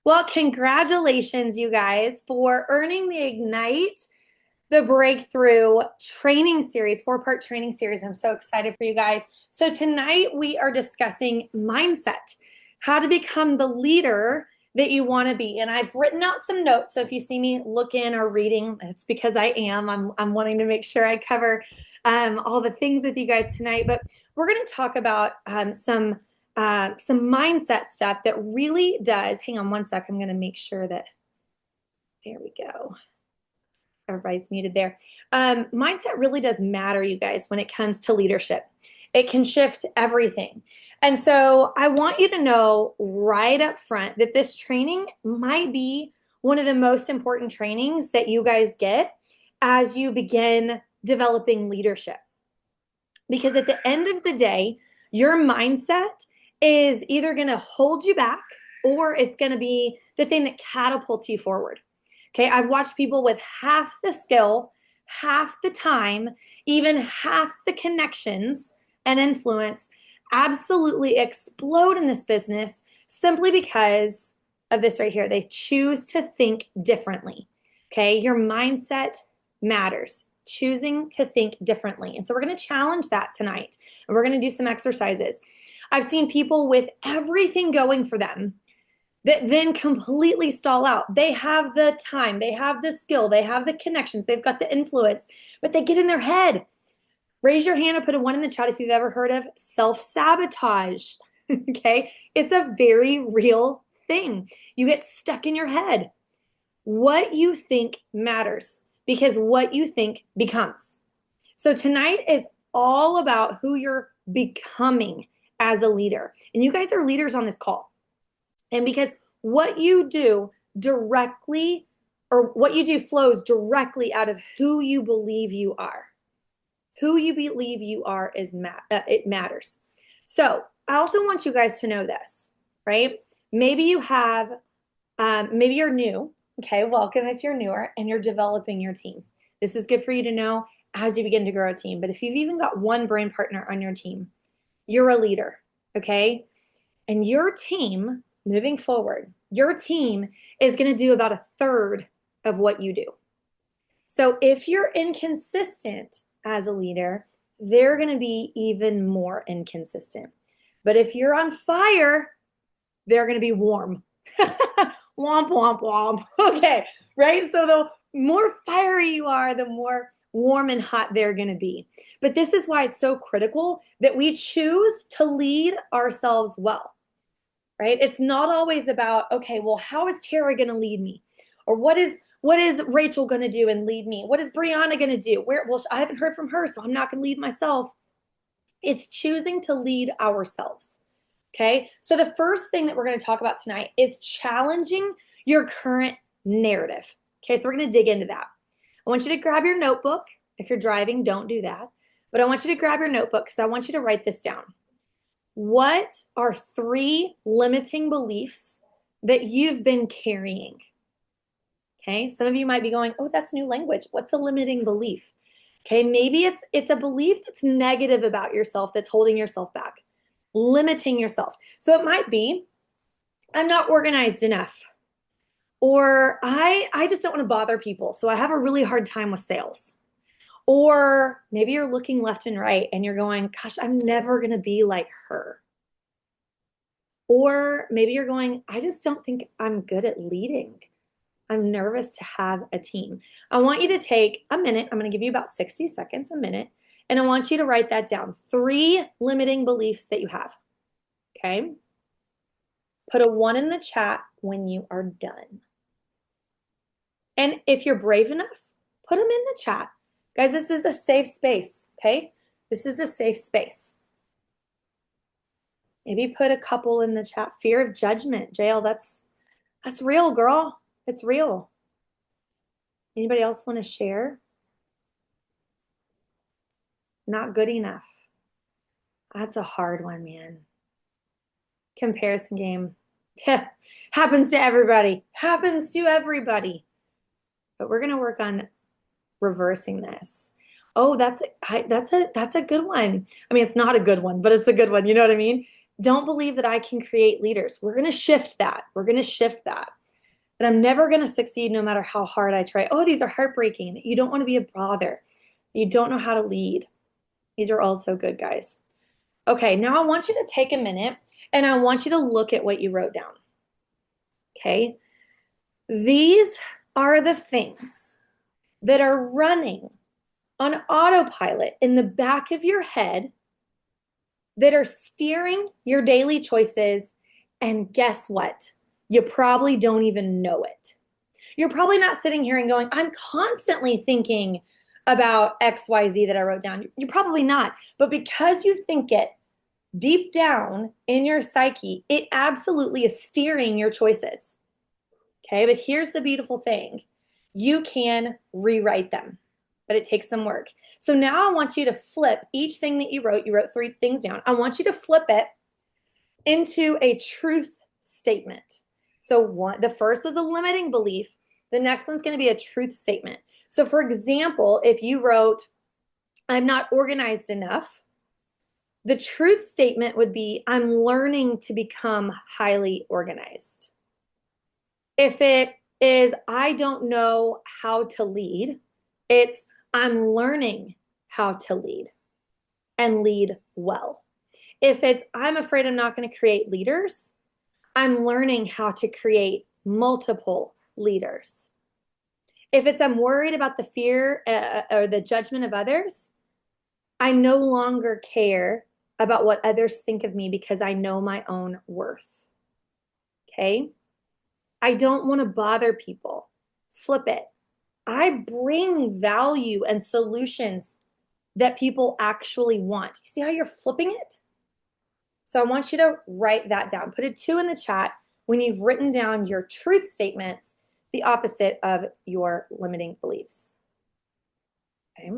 Well, congratulations, you guys, for earning the Ignite the Breakthrough training series, four-part training series. I'm so excited for you guys. So, tonight we are discussing mindset, how to become the leader that you want to be. And I've written out some notes. So, if you see me looking or reading, it's because I am. I'm wanting to make sure I cover all the things with you guys tonight. But we're going to talk about some mindset stuff that really does. Hang on one sec. I'm going to make sure that there we go. Everybody's muted there. Mindset really does matter, you guys, when it comes to leadership. It can shift everything. And so I want you to know right up front that this training might be one of the most important trainings that you guys get as you begin developing leadership. Because at the end of the day, your mindset is either going to hold you back or it's going to be the thing that catapults you forward. Okay, I've watched people with half the skill, half the time, even half the connections and influence absolutely explode in this business simply because of this right here. They choose to think differently. Okay, your mindset matters. Choosing to think differently. And so we're going to challenge that tonight. And we're going to do some exercises. I've seen people with everything going for them that then completely stall out. They have the time, they have the skill, they have the connections, they've got the influence, but they get in their head. Raise your hand or put a 1 in the chat if you've ever heard of self-sabotage. Okay, it's a very real thing. You get stuck in your head. What you think matters because what you think becomes. So tonight is all about who you're becoming as a leader. And you guys are leaders on this call. And because what you do directly, or what you do flows directly out of who you believe you are. Who you believe you are it matters. So I also want you guys to know this, right? Maybe you have, maybe you're new. Okay, welcome if you're newer and you're developing your team. This is good for you to know as you begin to grow a team. But if you've even got one brain partner on your team, you're a leader, okay? And your team, moving forward, your team is going to do about a third of what you do. So if you're inconsistent as a leader, they're going to be even more inconsistent. But if you're on fire, they're going to be warm. Womp, womp, womp. Okay, right? So the more fiery you are, the more warm and hot they're going to be. But this is why it's so critical that we choose to lead ourselves well. Right? It's not always about, okay, well, how is Tara going to lead me? Or what is Rachel going to do and lead me? What is Brianna going to do? Well, I haven't heard from her, so I'm not going to lead myself. It's choosing to lead ourselves. Okay? So the first thing that we're going to talk about tonight is challenging your current narrative. Okay? So we're going to dig into that. I want you to grab your notebook. If you're driving, don't do that. But I want you to grab your notebook because I want you to write this down. What are 3 limiting beliefs that you've been carrying? Okay, some of you might be going, oh, that's new language. What's a limiting belief? Okay, maybe it's a belief that's negative about yourself, that's holding yourself back, limiting yourself. So it might be, I'm not organized enough. Or I just don't want to bother people, so I have a really hard time with sales. Or maybe you're looking left and right and you're going, gosh, I'm never going to be like her. Or maybe you're going, I just don't think I'm good at leading. I'm nervous to have a team. I want you to take a minute. I'm going to give you about 60 seconds, a minute. And I want you to write that down. 3 limiting beliefs that you have. Okay? Put a 1 in the chat when you are done. And if you're brave enough, put them in the chat. Guys, this is a safe space, okay? This is a safe space. Maybe put a couple in the chat. Fear of judgment. Jael, that's real, girl. It's real. Anybody else want to share? Not good enough. That's a hard one, man. Comparison game. Happens to everybody. Happens to everybody. But we're going to work on reversing this. Oh, that's a good one. I mean, it's not a good one, but it's a good one. You know what I mean? Don't believe that I can create leaders. We're going to shift that. We're going to shift that. That I'm never going to succeed no matter how hard I try. Oh, these are heartbreaking. That you don't want to be a bother. You don't know how to lead. These are all so good, guys. Okay, now I want you to take a minute and I want you to look at what you wrote down. Okay, these are the things that are running on autopilot in the back of your head that are steering your daily choices. And guess what? You probably don't even know it. You're probably not sitting here and going, I'm constantly thinking about XYZ that I wrote down. You're probably not. But because you think it deep down in your psyche, it absolutely is steering your choices. Okay, but here's the beautiful thing. You can rewrite them, but it takes some work. So now I want you to flip each thing that you wrote. You wrote 3 things down. I want you to flip it into a truth statement. So the first was a limiting belief. The next one's going to be a truth statement. So for example, if you wrote, I'm not organized enough, the truth statement would be, I'm learning to become highly organized. If it is, I don't know how to lead, it's, I'm learning how to lead and lead well. If it's, I'm afraid I'm not going to create leaders, I'm learning how to create multiple leaders. If it's, I'm worried about the fear or the judgment of others, I no longer care about what others think of me because I know my own worth. Okay? I don't want to bother people. Flip it. I bring value and solutions that people actually want. You see how you're flipping it? So I want you to write that down. Put a 2 in the chat when you've written down your truth statements, the opposite of your limiting beliefs. Okay.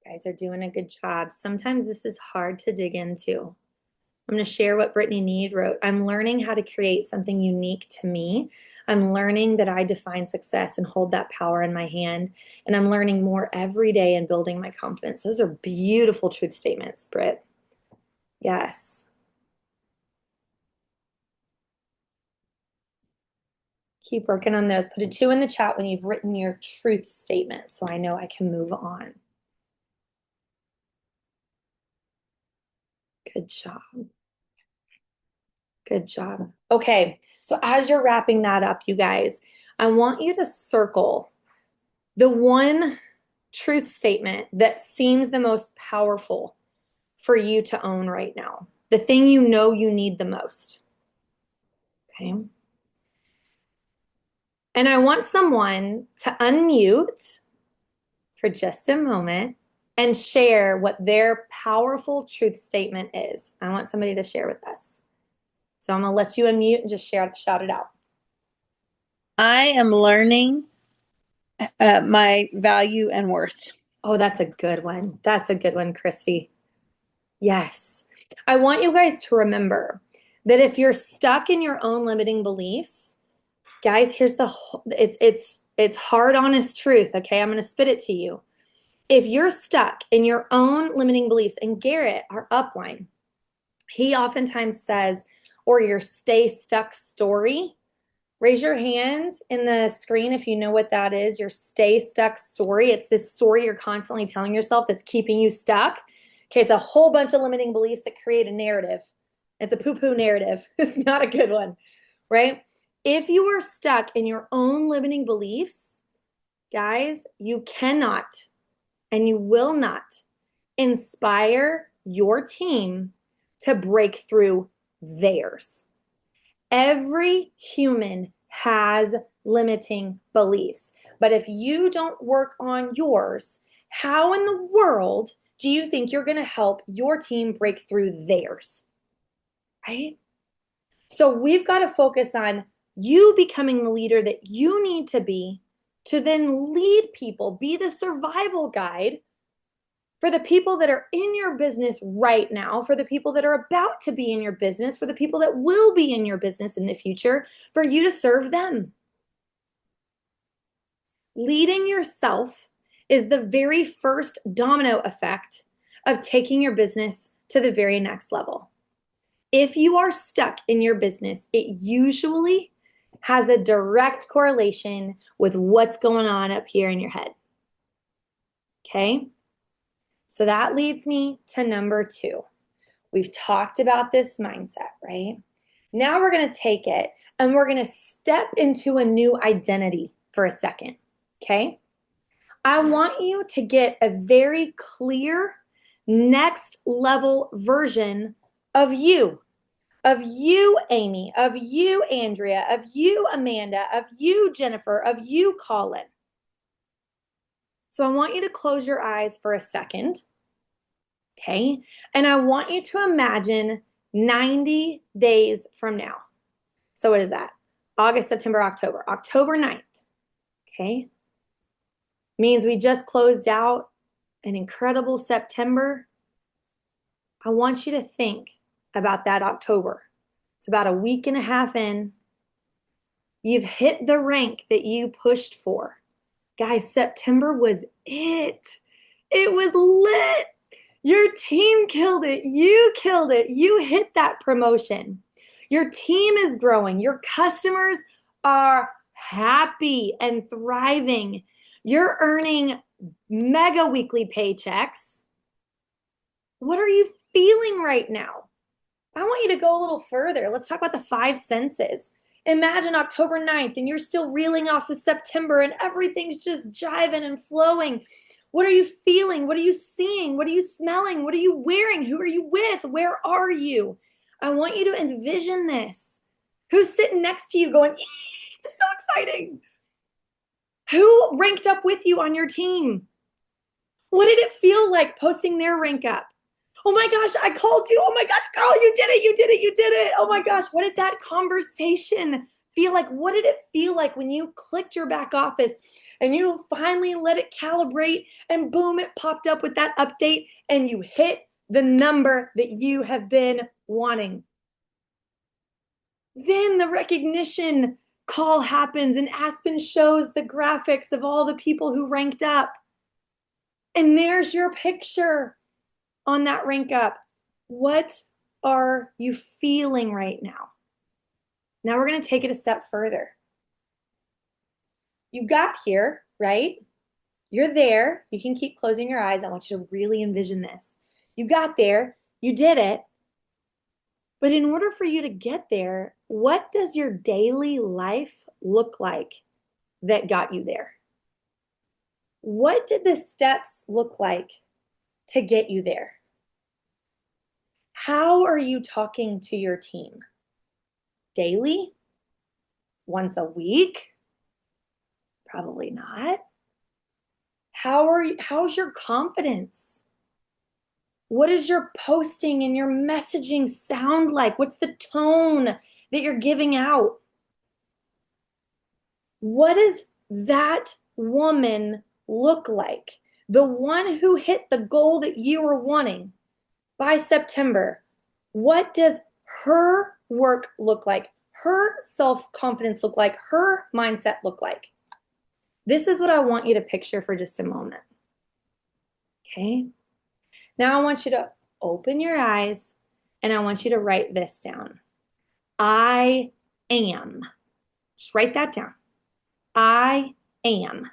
You guys are doing a good job. Sometimes this is hard to dig into. I'm going to share what Brittany Need wrote. I'm learning how to create something unique to me. I'm learning that I define success and hold that power in my hand. And I'm learning more every day and building my confidence. Those are beautiful truth statements, Britt. Yes. Keep working on those. Put a 2 in the chat when you've written your truth statement so I know I can move on. Good job. Good job. Okay, so as you're wrapping that up, you guys, I want you to circle the one truth statement that seems the most powerful for you to own right now, the thing you know you need the most. Okay. And I want someone to unmute for just a moment and share what their powerful truth statement is. I want somebody to share with us. So I'm going to let you unmute and just shout it out. I am learning my value and worth. Oh, that's a good one. That's a good one, Christy. Yes. I want you guys to remember that if you're stuck in your own limiting beliefs, guys, here's it's hard, honest truth. Okay. I'm going to spit it to you. If you're stuck in your own limiting beliefs, and Garrett, our upline, he oftentimes says, or your stay stuck story. Raise your hand in the screen if you know what that is, your stay stuck story. It's this story you're constantly telling yourself that's keeping you stuck. Okay, it's a whole bunch of limiting beliefs that create a narrative. It's a poo-poo narrative. It's not a good one, right? If you are stuck in your own limiting beliefs, guys, you cannot and you will not inspire your team to break through theirs. Every human has limiting beliefs. But if you don't work on yours, how in the world do you think you're going to help your team break through theirs? Right? So we've got to focus on you becoming the leader that you need to be to then lead people, be the survival guide for the people that are in your business right now, for the people that are about to be in your business, for the people that will be in your business in the future, for you to serve them. Leading yourself is the very first domino effect of taking your business to the very next level. If you are stuck in your business, it usually has a direct correlation with what's going on up here in your head. Okay? So that leads me to number 2. We've talked about this mindset, right? Now we're going to take it and we're going to step into a new identity for a second. Okay? I want you to get a very clear next level version of you, Amy, of you, Andrea, of you, Amanda, of you, Jennifer, of you, Colin. So I want you to close your eyes for a second. Okay. And I want you to imagine 90 days from now. So what is that? August, September, October. October 9th. Okay. Means we just closed out an incredible September. I want you to think about that October. It's about a week and a half in. You've hit the rank that you pushed for. Guys, September was it. It was lit. Your team killed it. You killed it. You hit that promotion. Your team is growing. Your customers are happy and thriving. You're earning mega weekly paychecks. What are you feeling right now? I want you to go a little further. Let's talk about the 5 senses. Imagine October 9th and you're still reeling off of September and everything's just jiving and flowing. What are you feeling? What are you seeing? What are you smelling? What are you wearing? Who are you with? Where are you? I want you to envision this. Who's sitting next to you going, this is so exciting? Who ranked up with you on your team? What did it feel like posting their rank up? Oh my gosh, I called you. Oh my gosh, girl, you did it. You did it. You did it. Oh my gosh, what did that conversation feel like? What did it feel like when you clicked your back office and you finally let it calibrate and boom, it popped up with that update and you hit the number that you have been wanting? Then the recognition call happens and Aspen shows the graphics of all the people who ranked up. And there's your picture on that rank up. What are you feeling right now? Now we're going to take it a step further. You got here, right? You're there. You can keep closing your eyes. I want you to really envision this. You got there. You did it. But in order for you to get there, what does your daily life look like that got you there? What did the steps look like to get you there? How are you talking to your team? Daily? Once a week? Probably not. How's your confidence? What does your posting and your messaging sound like? What's the tone that you're giving out? What does that woman look like? The one who hit the goal that you were wanting by September. What does her work look like? Her self-confidence look like? Her mindset look like? This is what I want you to picture for just a moment. Okay? Now I want you to open your eyes and I want you to write this down. I am. Just write that down. I am.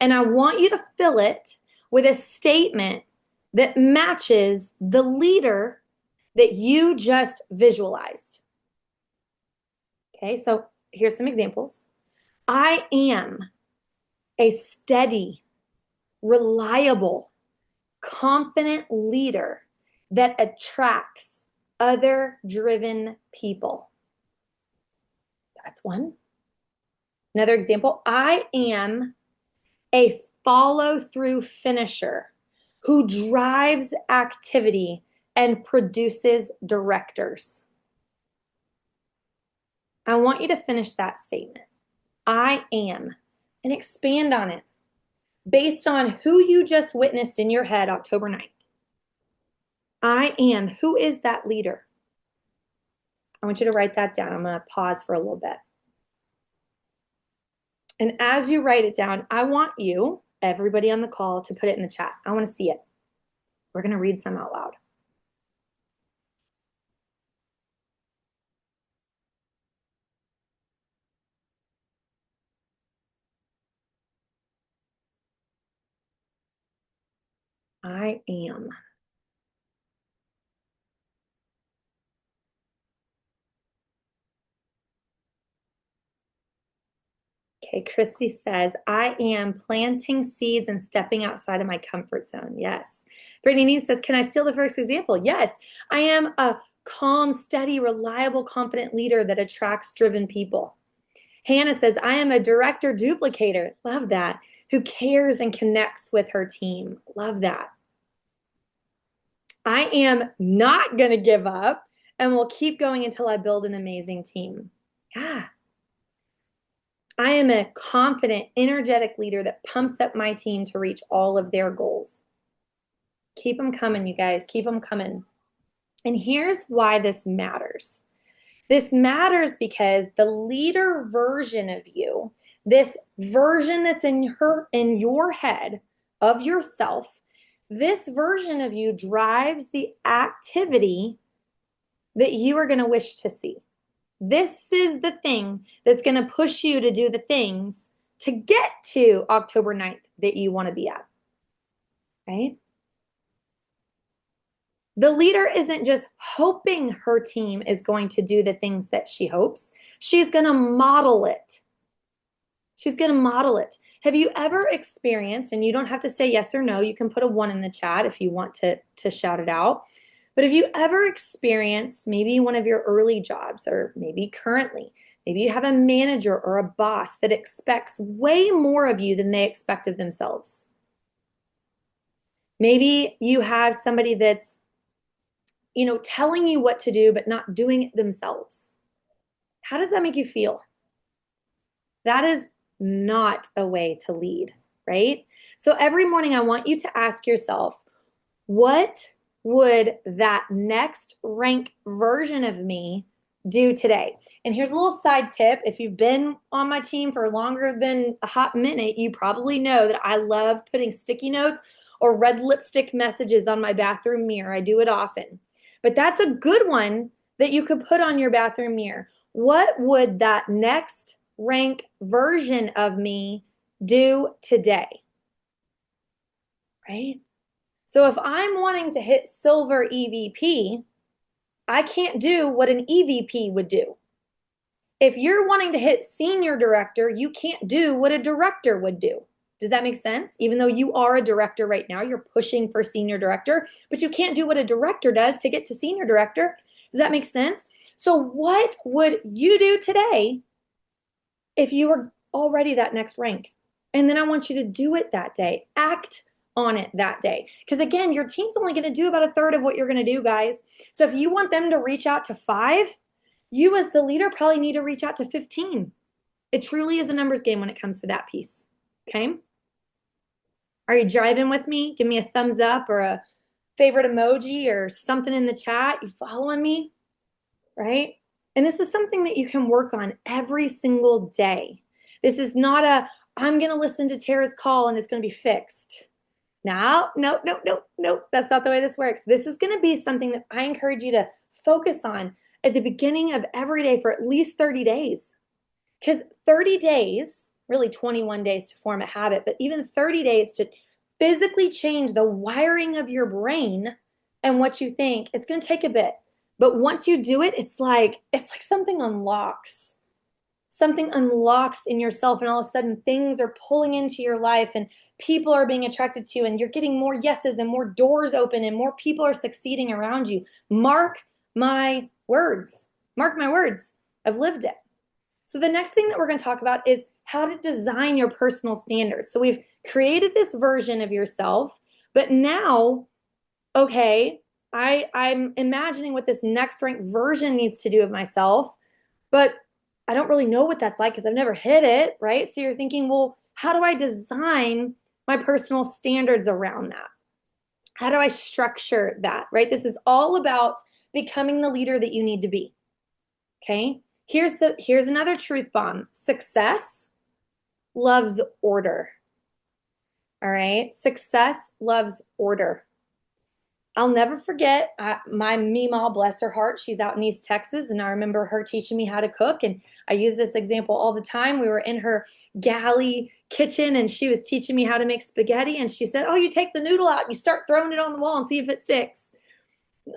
And I want you to fill it with a statement that matches the leader that you just visualized. Okay, so here's some examples. I am a steady, reliable, confident leader that attracts other driven people. That's one. Another example, I am a follow-through finisher who drives activity and produces directors. I want you to finish that statement. I am, and expand on it. based on who you just witnessed in your head October 9th. I am. Who is that leader? I want you to write that down. I'm going to pause for a little bit. And as you write it down, I want you, everybody on the call, to put it in the chat. I want to see it. We're going to read some out loud. I am. Okay, Christy says, I am planting seeds and stepping outside of my comfort zone. Yes. Brittany says, can I steal the first example? Yes. I am a calm, steady, reliable, confident leader that attracts driven people. Hannah says, I am a director duplicator. Love that. Who cares and connects with her team. Love that. I am not going to give up and will keep going until I build an amazing team. Yeah. I am a confident, energetic leader that pumps up my team to reach all of their goals. Keep them coming, you guys. Keep them coming. And here's why this matters. This matters because the leader version of you, this version that's in your head of yourself, this version of you drives the activity that you are going to wish to see. This is the thing that's going to push you to do the things to get to October 9th that you want to be at, right? The leader isn't just hoping her team is going to do the things that she hopes. She's going to model it. She's going to model it. Have you ever experienced, and you don't have to say yes or no, you can put a 1 in the chat if you want to shout it out. But have you ever experienced maybe one of your early jobs, or maybe currently, maybe you have a manager or a boss that expects way more of you than they expect of themselves. Maybe you have somebody that's, telling you what to do, but not doing it themselves. How does that make you feel? That is not a way to lead, right? So every morning I want you to ask yourself, what would that next rank version of me do today? And here's a little side tip. If you've been on my team for longer than a hot minute, you probably know that I love putting sticky notes or red lipstick messages on my bathroom mirror. I do it often. But that's a good one that you could put on your bathroom mirror. What would that next rank version of me do today? Right? So if I'm wanting to hit silver EVP, I can't do what an EVP would do. If you're wanting to hit senior director, you can't do what a director would do. Does that make sense? Even though you are a director right now, you're pushing for senior director, but you can't do what a director does to get to senior director. Does that make sense? So what would you do today if you were already that next rank? And then I want you to do it that day. Act on it that day. Because again, your team's only going to do about a third of what you're going to do, guys. So if you want them to reach out to 5, you as the leader probably need to reach out to 15. It truly is a numbers game when it comes to that piece. Okay? Are you driving with me? Give me a thumbs up or a favorite emoji or something in the chat. You following me? Right? And this is something that you can work on every single day. This is not I'm going to listen to Tara's call and it's going to be fixed. No. That's not the way this works. This is going to be something that I encourage you to focus on at the beginning of every day for at least 30 days. Because 30 days, really 21 days to form a habit, but even 30 days to physically change the wiring of your brain and what you think, it's going to take a bit. But once you do it, it's like something unlocks. Something unlocks in yourself, and all of a sudden things are pulling into your life and people are being attracted to you, and you're getting more yeses and more doors open and more people are succeeding around you. Mark my words. Mark my words. I've lived it. So the next thing that we're going to talk about is how to design your personal standards. So we've created this version of yourself, but now, okay, I'm imagining what this next rank version needs to do of myself, but I don't really know what that's like because I've never hit it, right? So you're thinking, well, how do I design my personal standards around that? How do I structure that, right? This is all about becoming the leader that you need to be. Okay? Here's another truth bomb. Success loves order. All right? Success loves order. I'll never forget my Meemaw, bless her heart. She's out in East Texas, and I remember her teaching me how to cook. And I use this example all the time. We were in her galley kitchen, and she was teaching me how to make spaghetti. And she said, "Oh, you take the noodle out and you start throwing it on the wall and see if it sticks."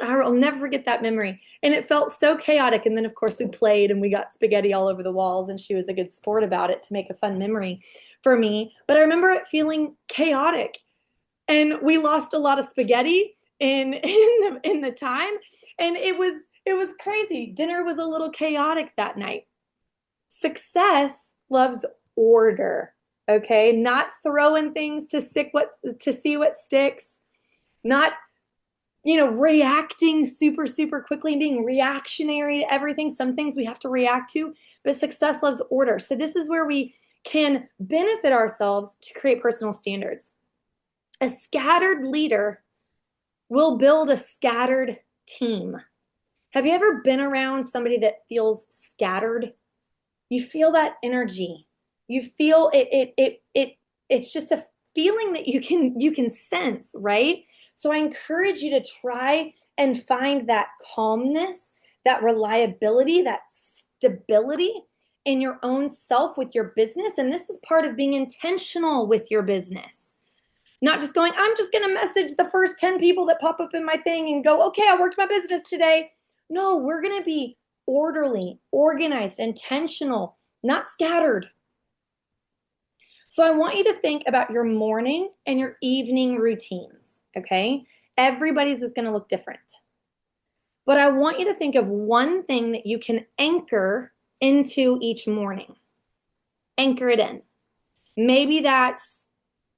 I'll never forget that memory. And it felt so chaotic. And then, of course, we played and we got spaghetti all over the walls, and she was a good sport about it to make a fun memory for me. But I remember it feeling chaotic. And we lost a lot of spaghetti in the time, and it was crazy. Dinner was a little chaotic that night. Success loves order, okay? Not throwing things to see what sticks, not reacting super quickly, being reactionary to everything. Some things we have to react to, but success loves order. So this is where we can benefit ourselves to create personal standards. A scattered leader will build a scattered team. Have you ever been around somebody that feels scattered? You feel that energy. You feel it's just a feeling that you can sense, right? So I encourage you to try and find that calmness, that reliability, that stability in your own self with your business. And this is part of being intentional with your business. Not just going, I'm just going to message the first 10 people that pop up in my thing and go, okay, I worked my business today. No, we're going to be orderly, organized, intentional, not scattered. So I want you to think about your morning and your evening routines, okay? Everybody's is going to look different. But I want you to think of one thing that you can anchor into each morning. Anchor it in. Maybe that's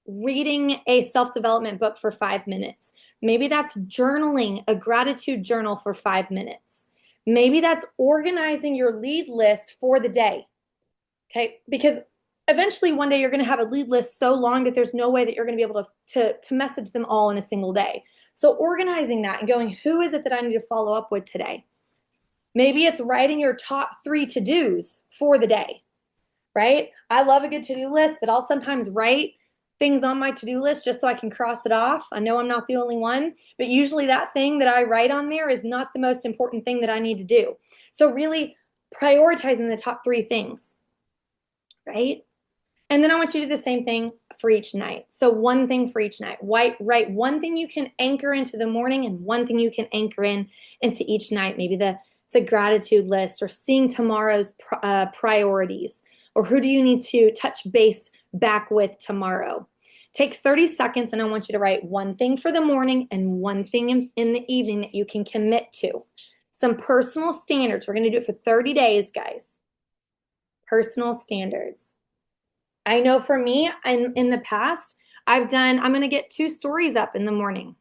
reading a self-development book for 5 minutes. Maybe that's journaling a gratitude journal for 5 minutes. Maybe that's organizing your lead list for the day. Okay? Because eventually one day you're going to have a lead list so long that there's no way that you're going to be able to message them all in a single day. So organizing that and going, who is it that I need to follow up with today? Maybe it's writing your top 3 to-dos for the day, right? I love a good to-do list, but I'll sometimes write things on my to-do list just so I can cross it off. I know I'm not the only one, but usually that thing that I write on there is not the most important thing that I need to do. So really prioritizing the top 3 things, right? And then I want you to do the same thing for each night. So one thing for each night. Write one thing you can anchor into the morning and one thing you can anchor into each night. Maybe it's a gratitude list, or seeing tomorrow's priorities, or who do you need to touch base back with tomorrow. Take 30 seconds and I want you to write one thing for the morning and one thing in the evening that you can commit to. Some personal standards. We're going to do it for 30 days, guys. Personal standards. I know for me, in the past, I'm going to get 2 stories up in the morning.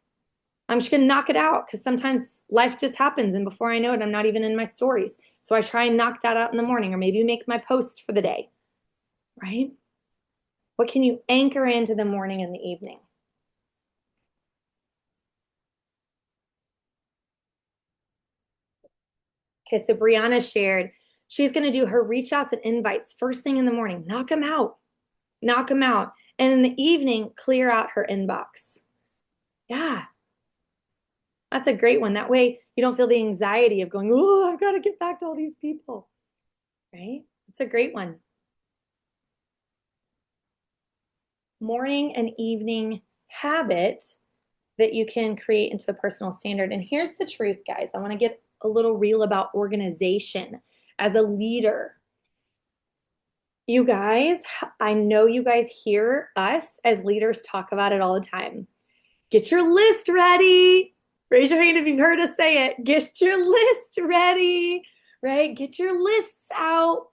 I'm just going to knock it out because sometimes life just happens, and before I know it, I'm not even in my stories. So I try and knock that out in the morning, or maybe make my post for the day, right? What can you anchor into the morning and the evening? Okay, so Brianna shared she's going to do her reach outs and invites first thing in the morning. Knock them out. Knock them out. And in the evening, clear out her inbox. Yeah. That's a great one. That way you don't feel the anxiety of going, oh, I've got to get back to all these people, right? It's a great one. Morning and evening habit that you can create into a personal standard. And here's the truth, guys. I want to get a little real about organization as a leader. You guys, I know you guys hear us as leaders talk about it all the time. Get your list ready. Raise your hand if you've heard us say it. Get your list ready, right? Get your lists out.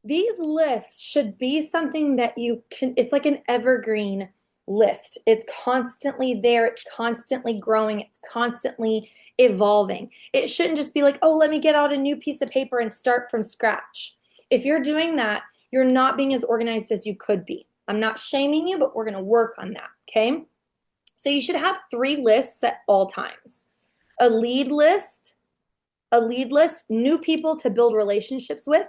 These lists should be something that you can, it's like an evergreen list. It's constantly there. It's constantly growing. It's constantly evolving. It shouldn't just be like, oh, let me get out a new piece of paper and start from scratch. If you're doing that, you're not being as organized as you could be. I'm not shaming you, but we're going to work on that. Okay. So you should have 3 lists at all times. A lead list, new people to build relationships with,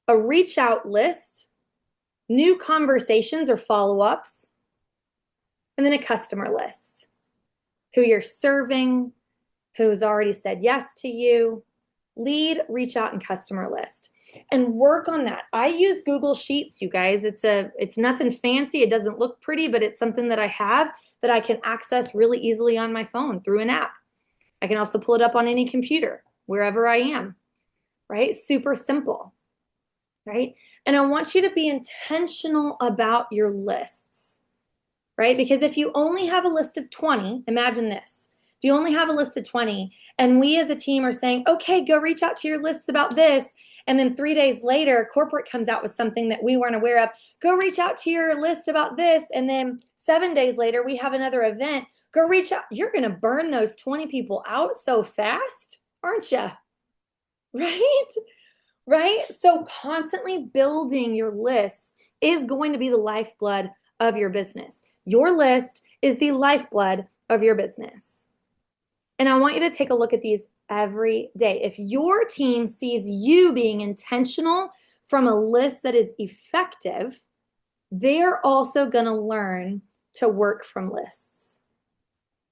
a reach out list, new conversations or follow-ups, and then a customer list. Who you're serving, who's already said yes to you, lead, reach out, and customer list. And work on that. I use Google Sheets, you guys. It's nothing fancy. It doesn't look pretty, but it's something that I have that I can access really easily on my phone through an app. I can also pull it up on any computer, wherever I am, right? Super simple, right? And I want you to be intentional about your lists, right? Because if you only have a list of 20, imagine this. If you only have a list of 20 and we as a team are saying, okay, go reach out to your lists about this. And then 3 days later, corporate comes out with something that we weren't aware of. Go reach out to your list about this. And then 7 days later, we have another event. Go reach out. You're going to burn those 20 people out so fast, aren't you? Right? Right? So constantly building your lists is going to be the lifeblood of your business. Your list is the lifeblood of your business. And I want you to take a look at these every day. If your team sees you being intentional from a list that is effective, they're also going to learn to work from lists.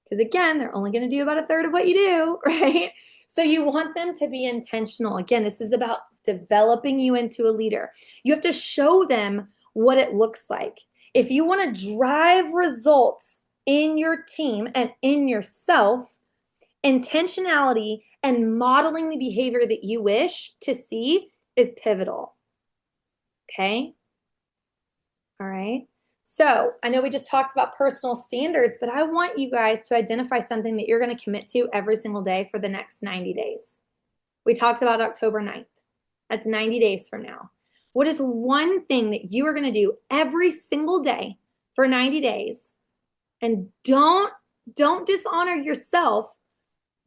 Because again, they're only going to do about a third of what you do, right? So you want them to be intentional. Again, this is about developing you into a leader. You have to show them what it looks like. If you want to drive results in your team and in yourself, intentionality and modeling the behavior that you wish to see is pivotal. Okay? All right. So I know we just talked about personal standards, but I want you guys to identify something that you're going to commit to every single day for the next 90 days. We talked about October 9th. That's 90 days from now. What is one thing that you are going to do every single day for 90 days? And don't dishonor yourself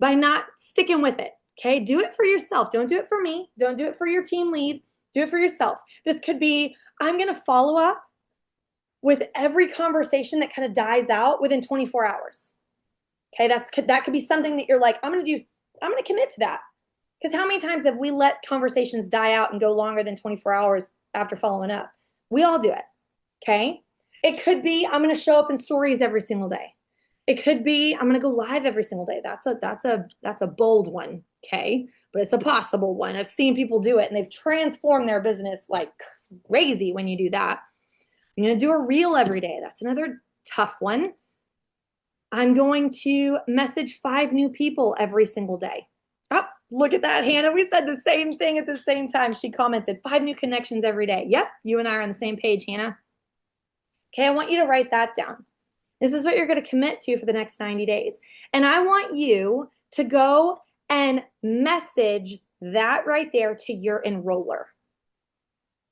by not sticking with it. Okay? Do it for yourself. Don't do it for me. Don't do it for your team lead. Do it for yourself. This could be, I'm going to follow up with every conversation that kind of dies out within 24 hours. Okay, that could be something that you're like, I'm going to commit to that. Because how many times have we let conversations die out and go longer than 24 hours after following up? We all do it. Okay? It could be, I'm going to show up in stories every single day. It could be, I'm going to go live every single day. That's a bold one. Okay? But it's a possible one. I've seen people do it and they've transformed their business like crazy when you do that. I'm going to do a reel every day. That's another tough one. I'm going to message 5 new people every single day. Oh, look at that, Hannah. We said the same thing at the same time. She commented 5 new connections every day. Yep, you and I are on the same page, Hannah. Okay, I want you to write that down. This is what you're going to commit to for the next 90 days. And I want you to go and message that right there to your enroller.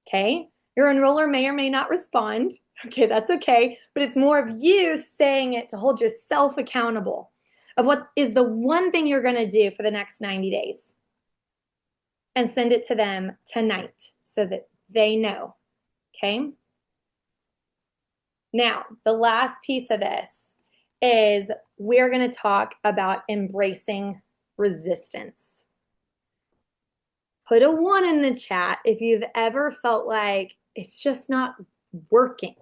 Okay? Your enroller may or may not respond. Okay, that's okay. But it's more of you saying it to hold yourself accountable of what is the one thing you're going to do for the next 90 days. And send it to them tonight so that they know. Okay? Now, the last piece of this is we're going to talk about embracing resistance. Put a 1 in the chat if you've ever felt like it's just not working.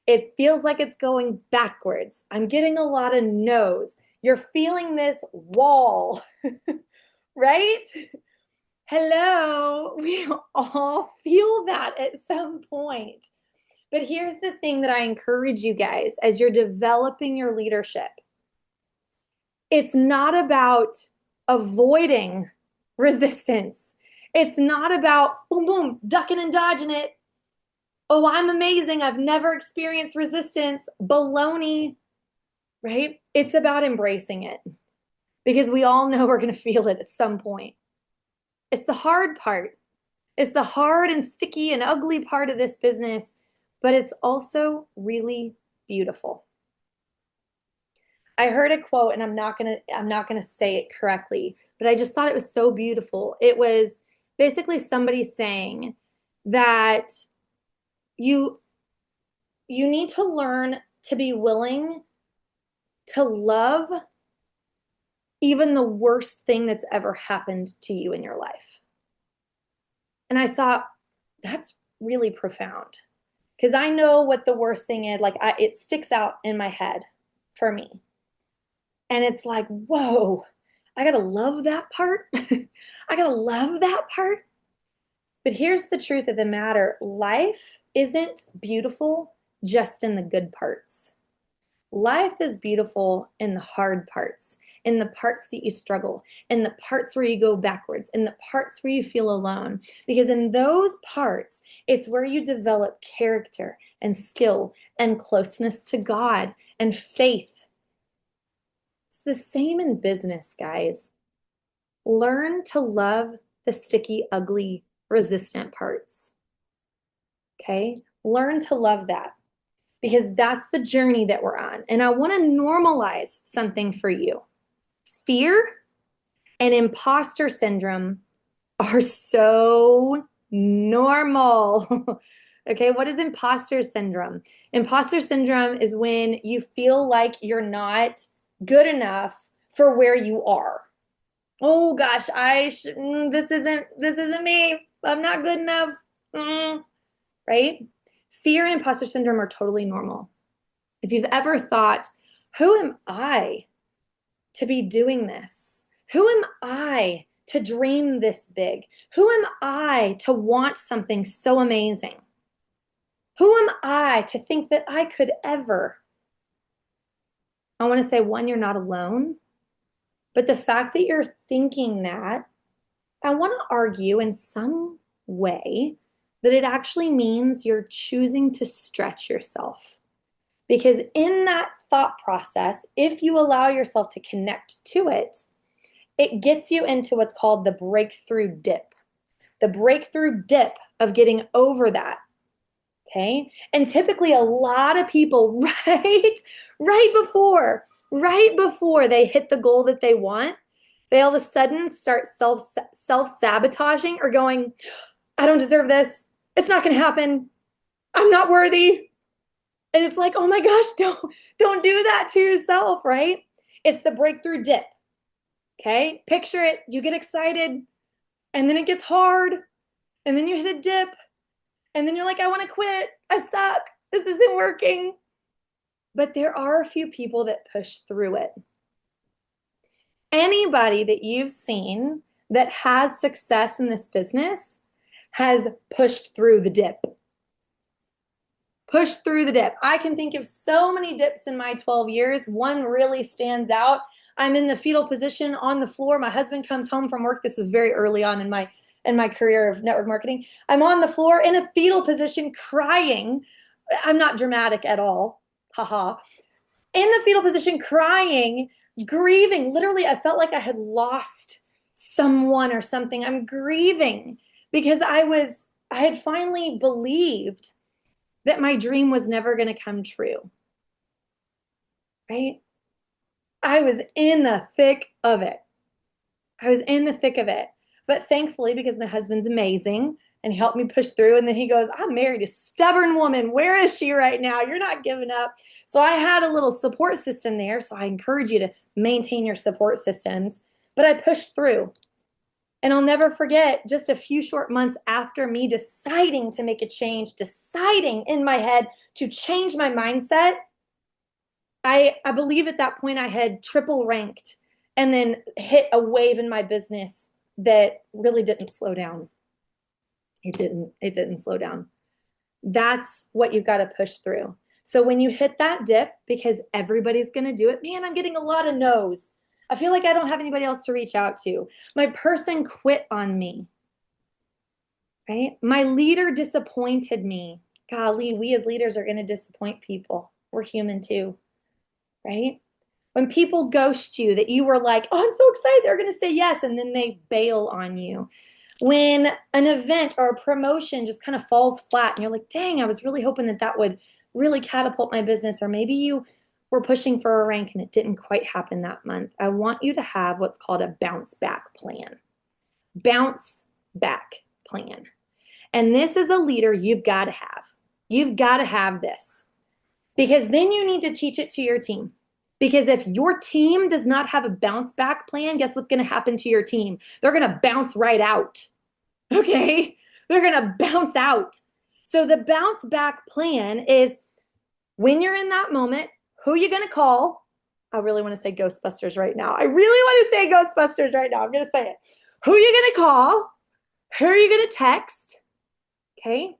It feels like it's going backwards. I'm getting a lot of no's. You're feeling this wall, right? Hello, we all feel that at some point. But here's the thing that I encourage you guys as you're developing your leadership. It's not about avoiding resistance. It's not about boom, boom, ducking and dodging it. Oh, I'm amazing. I've never experienced resistance. Baloney, right? It's about embracing it because we all know we're going to feel it at some point. It's the hard part. It's the hard and sticky and ugly part of this business, but it's also really beautiful. I heard a quote, and I'm not gonna say it correctly, but I just thought it was so beautiful. It was basically somebody saying that you need to learn to be willing to love even the worst thing that's ever happened to you in your life. And I thought, that's really profound. Because I know what the worst thing is. Like, it sticks out in my head for me. And it's like, whoa, I gotta love that part. I gotta love that part. But here's the truth of the matter. Life isn't beautiful just in the good parts. Life is beautiful in the hard parts, in the parts that you struggle, in the parts where you go backwards, in the parts where you feel alone. Because in those parts, it's where you develop character and skill and closeness to God and faith. It's the same in business, guys. Learn to love the sticky, ugly, resistant parts. Okay? Learn to love that. Because that's the journey that we're on. And I want to normalize something for you. Fear and imposter syndrome are so normal. Okay, what is imposter syndrome? Imposter syndrome is when you feel like you're not good enough for where you are. Oh gosh, this isn't me. I'm not good enough. Right? Fear and imposter syndrome are totally normal. If you've ever thought, who am I to be doing this? Who am I to dream this big? Who am I to want something so amazing? Who am I to think that I could ever? I want to say, one, you're not alone. But the fact that you're thinking that, I want to argue in some way that it actually means you're choosing to stretch yourself. Because in that thought process, if you allow yourself to connect to it, it gets you into what's called the breakthrough dip. The breakthrough dip of getting over that. Okay? And typically a lot of people right before they hit the goal that they want, they all of a sudden start self-sabotaging or going, I don't deserve this. It's not going to happen. I'm not worthy. And it's like, oh my gosh, don't do that to yourself, right? It's the breakthrough dip. Okay? Picture it. You get excited and then it gets hard and then you hit a dip and then you're like, I want to quit. I suck. This isn't working. But there are a few people that push through it. Anybody that you've seen that has success in this business has pushed through the dip. Pushed through the dip. I can think of so many dips in my 12 years. One really stands out. I'm in the fetal position on the floor. My husband comes home from work. This was very early on in my career of network marketing. I'm on the floor in a fetal position crying. I'm not dramatic at all. Haha. In the fetal position crying, grieving. Literally, I felt like I had lost someone or something. I'm grieving because I had finally believed that my dream was never going to come true. Right? I was in the thick of it. But thankfully, because my husband's amazing and he helped me push through, and then he goes, I'm married a stubborn woman. Where is she right now? You're not giving up. So I had a little support system there. So I encourage you to maintain your support systems. But I pushed through. And I'll never forget, just a few short months after me deciding to make a change, deciding in my head to change my mindset, I believe at that point I had triple ranked and then hit a wave in my business that really didn't slow down. It didn't slow down. That's what you've got to push through. So when you hit that dip, because everybody's going to do it, man, I'm getting a lot of no's. I feel like I don't have anybody else to reach out to. My person quit on me, right? My leader disappointed me. Golly, we as leaders are going to disappoint people. We're human too, right? When people ghost you, that you were like, oh, I'm so excited they're going to say yes, and then they bail on you. When an event or a promotion just kind of falls flat and you're like, dang, I was really hoping that would really catapult my business, or maybe you were pushing for a rank and it didn't quite happen that month. I want you to have what's called a bounce back plan. Bounce back plan. And this is a leader you've got to have. You've got to have this, because then you need to teach it to your team. Because if your team does not have a bounce back plan, guess what's going to happen to your team? They're going to bounce right out. Okay? They're going to bounce out. So the bounce back plan is, when you're in that moment, who are you going to call? I really want to say Ghostbusters right now. I really want to say Ghostbusters right now. I'm going to say it. Who are you going to call? Who are you going to text? Okay?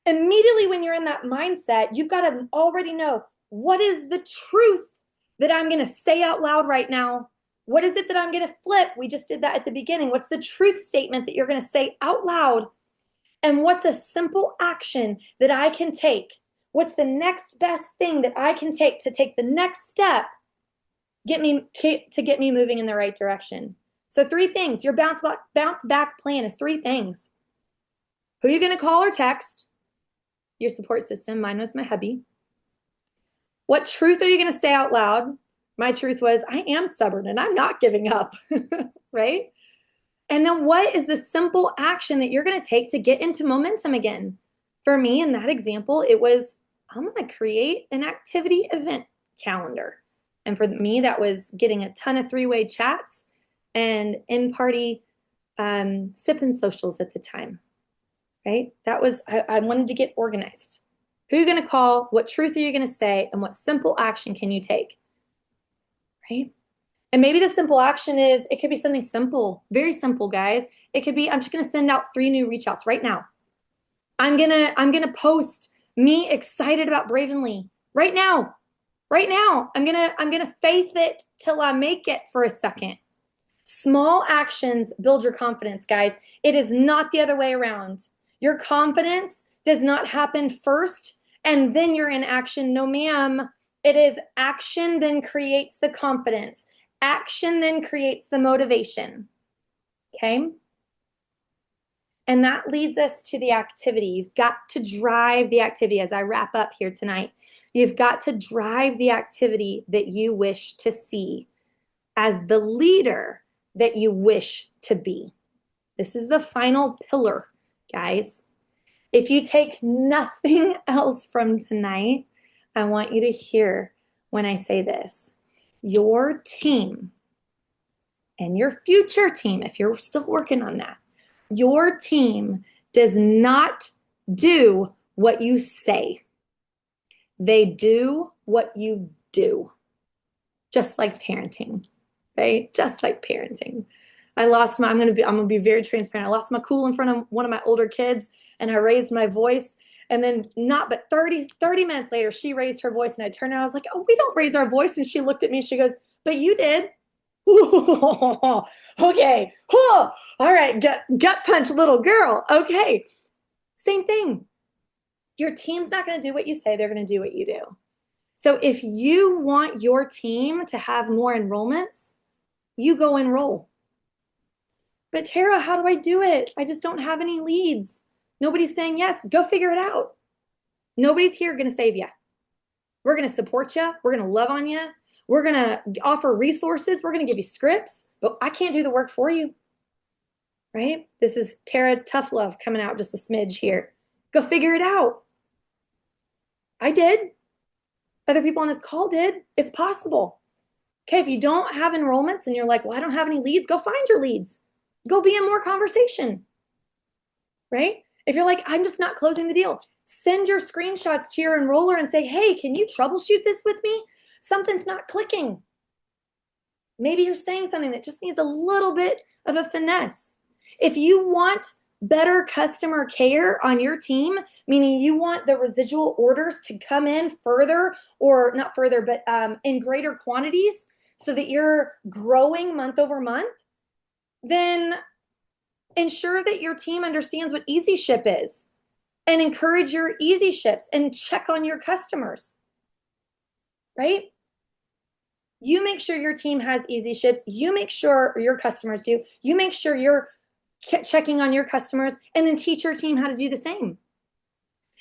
Immediately when you're in that mindset, you've got to already know, what is the truth that I'm going to say out loud right now? What is it that I'm going to flip? We just did that at the beginning. What's the truth statement that you're going to say out loud? And what's a simple action that I can take? What's the next best thing that I can take to take the next step, to get me moving in the right direction? So 3 things. Your bounce back plan is 3 things. Who are you going to call or text? Your support system. Mine was my hubby. What truth are you going to say out loud? My truth was, I am stubborn and I'm not giving up, right? And then what is the simple action that you're going to take to get into momentum again? For me, in that example, it was, I'm going to create an activity event calendar. And for me, that was getting a ton of 3-way chats and in-party sip-and socials at the time, right? That was, I wanted to get organized. Who are you going to call? What truth are you going to say? And what simple action can you take? Right? And maybe the simple action is, it could be something simple, very simple, guys. It could be, I'm just going to send out 3 new reach outs right now. I'm going to post me excited about Bravenly right now. Right now. I'm going to faith it till I make it for a second. Small actions build your confidence, guys. It is not the other way around. Your confidence does not happen first and then you're in action. No, ma'am. It is action then creates the confidence. Action then creates the motivation. Okay? And that leads us to the activity. You've got to drive the activity as I wrap up here tonight. You've got to drive the activity that you wish to see as the leader that you wish to be. This is the final pillar, guys. If you take nothing else from tonight, I want you to hear when I say this. Your team and your future team, if you're still working on that, your team does not do what you say. They do what you do. Just like parenting, right? Just like parenting. I'm gonna be very transparent. I lost my cool in front of one of my older kids and I raised my voice. And then not but 30 minutes later, she raised her voice and I turned around. I was like, oh, we don't raise our voice. And she looked at me and she goes, but you did. Okay. All right. Gut punch, little girl. Okay. Same thing. Your team's not going to do what you say. They're going to do what you do. So if you want your team to have more enrollments, you go enroll. But Tara, how do I do it? I just don't have any leads. Nobody's saying yes. Go figure it out. Nobody's here going to save you. We're going to support you. We're going to love on you. We're going to offer resources. We're going to give you scripts, but I can't do the work for you. Right? This is Tara Tough Love coming out just a smidge here. Go figure it out. I did. Other people on this call did. It's possible. Okay, if you don't have enrollments and you're like, well, I don't have any leads, go find your leads. Go be in more conversation. Right? If you're like, I'm just not closing the deal, send your screenshots to your enroller and say, hey, can you troubleshoot this with me? Something's not clicking. Maybe you're saying something that just needs a little bit of a finesse. If you want better customer care on your team, meaning you want the residual orders to come in further, or not further, but in greater quantities so that you're growing month over month, then ensure that your team understands what Easy Ship is and encourage your Easy Ships and check on your customers, right? You make sure your team has Easy Ships. You make sure your customers do. You make sure you're checking on your customers, and then teach your team how to do the same.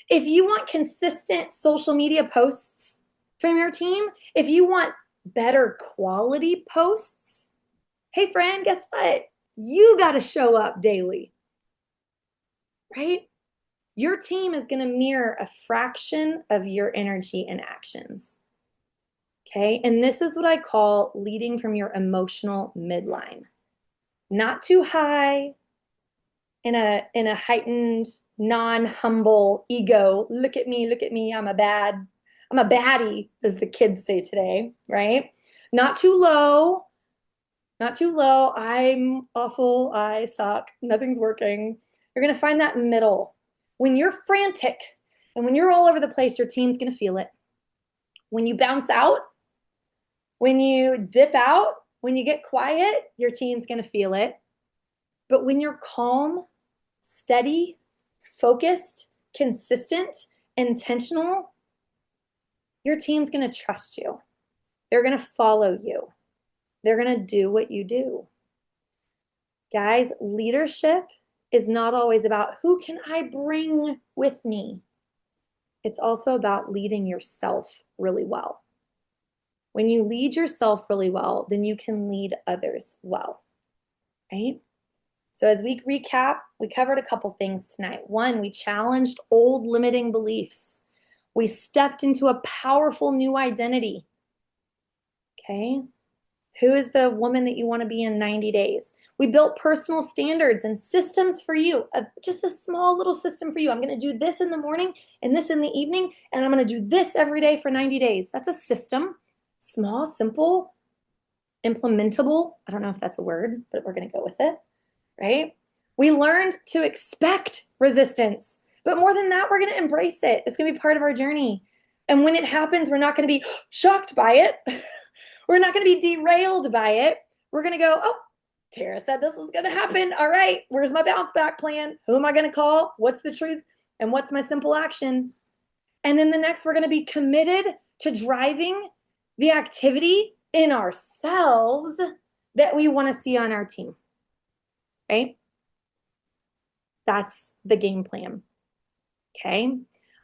If you want consistent social media posts from your team, if you want better quality posts, hey friend, guess what? You got to show up daily, right? Your team is going to mirror a fraction of your energy and actions. Okay. And this is what I call leading from your emotional midline. Not too high in a heightened, non-humble ego. Look at me, I'm a baddie, as the kids say today, right? Not too low, not too low. I'm awful, I suck, nothing's working. You're going to find that middle. When you're frantic and when you're all over the place, your team's going to feel it. When you bounce out, when you dip out, when you get quiet, your team's going to feel it. But when you're calm, steady, focused, consistent, intentional, your team's going to trust you. They're going to follow you. They're going to do what you do. Guys, leadership is not always about who can I bring with me. It's also about leading yourself really well. When you lead yourself really well, then you can lead others well, right? So as we recap, we covered a couple things tonight. One, we challenged old limiting beliefs. We stepped into a powerful new identity. Okay? Who is the woman that you want to be in 90 days? We built personal standards and systems for you, just a small little system for you. I'm going to do this in the morning and this in the evening, and I'm going to do this every day for 90 days. That's a system. Small, simple, implementable. I don't know if that's a word, but we're going to go with it, right? We learned to expect resistance, but more than that, we're going to embrace it. It's going to be part of our journey. And when it happens, we're not going to be shocked by it. We're not going to be derailed by it. We're going to go, oh, Tara said this was going to happen. All right, where's my bounce back plan? Who am I going to call? What's the truth? And what's my simple action? And then the next, we're going to be committed to driving the activity in ourselves that we want to see on our team, right? That's the game plan, okay?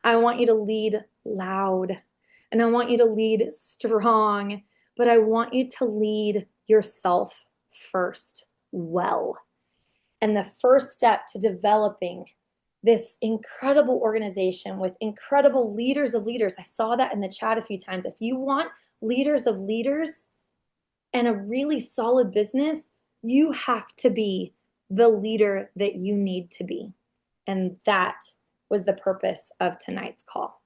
I want you to lead loud, and I want you to lead strong, but I want you to lead yourself first well. And the first step to developing this incredible organization with incredible leaders of leaders, I saw that in the chat a few times. If you want leaders of leaders and a really solid business, you have to be the leader that you need to be. And that was the purpose of tonight's call.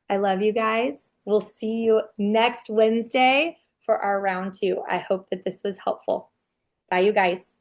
I love you guys. We'll see you next Wednesday for our round 2. I hope that this was helpful. Bye, you guys.